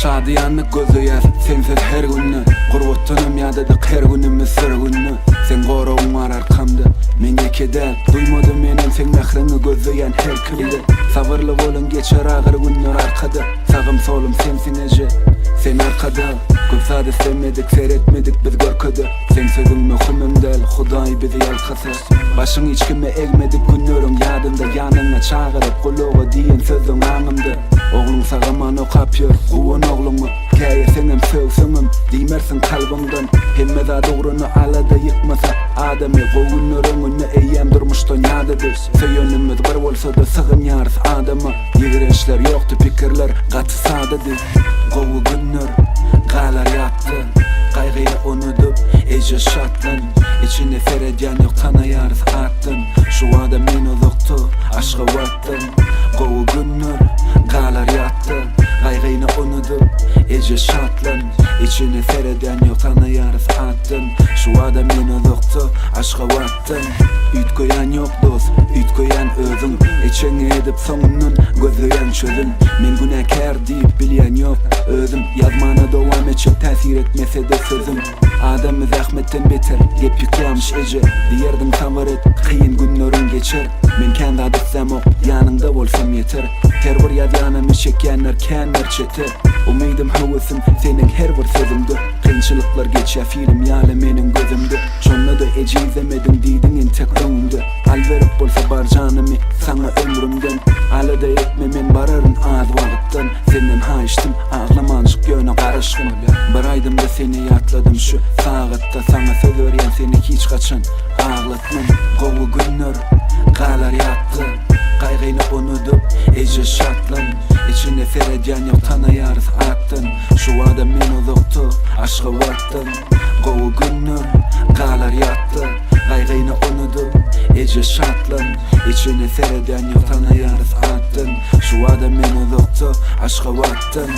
Şadiyanlyk gözüýär sensiz her günni. Gurbutdanam ýadadyk her günimiz sır günni. Sen gorawuň var arkamda, menge kedäl. Duýmadym menen sen nähriňi gözleýän her kimdi. Sabyrly bolun geçer agyr günler arkada. Sagym solum sensin eje, sen arkada. Köp sady sevmedik, seretmedik biz görkede. Sen sözüň möhümüm däl, Hudaý bizi ýalkasy. Başyň hiç kime egmedik günleriň ýadymda. Ýanyňa çagyryp gulaga diýen sözüň aňymda. Ogluň sagaman okapýar, guwan ogluňy. Käýe senem söwsüňem, diýmersiň kalbymdan. Hemme zat ogruny alada ýykmasa, adamy gowunlaryňy eýem durmuşdan ýadadyr. Söýenimiz bir bolsa-da sygynýarys adama. Ýigrençler ýokdy, pikirler gaty sadadyr. Gowy günler galar ýatdy, gaýgyny unutup eje şatlan. İçine seredýän ýok tanaýarys atdyn. Şu adam meni uzakdy, aşka watdyn. Gowy günler galar ýatdy, gaýgyny unutup eje şatlan. İçine seredýän ýok tanaýarys atdyn. Şu adam meni uzakdy, aşka watdyn. Ütgoýan ýok dost, ütgoýan özüň. Eçeňe edip soňundan gözleýän çözüm. Men günäkär diýip bilýän ýok özüm. Ýazmana dowam etjek täsir etmese de sözüm. Adamy zähmetten beter, gep ýüklämiş eje. Diýerdiň tawaret, kıyın günleriň geçer. Men kendi adyksam ok, ýanyňda bolsam ýeter. Her bir ýazanymy çekýänler känler çete. Umydym howasym seniň her bir sözüňde. Kynçylyklar geçýär film ýaly meniň gözümde. Şonda da eje izlemedin diýdiň entek öňümde. Al berip bolsa bar janymy saňa ömrümden. Alada etme men bararyn az wagtdan. Senden haýşdym, aglamanjyk ýöne garaşgyn. Bir aýdymda seni ýatladym şu sagatda. Saňa söz berýän seni hiç gaçan aglatmam. Gowy günler galar ýatdy, gaýgyny unutup eje şatlan. İçine seredýän ýok tanaýarys atdyn. Şu adam meni uzakdy, aşka watdyn. Gowy günler galar ýatdy, gaýgyny unutup eje şatlan. İçine seredýän ýok tanaýarys atdyn. Şu adam meni uzakdy, aşka watdyn.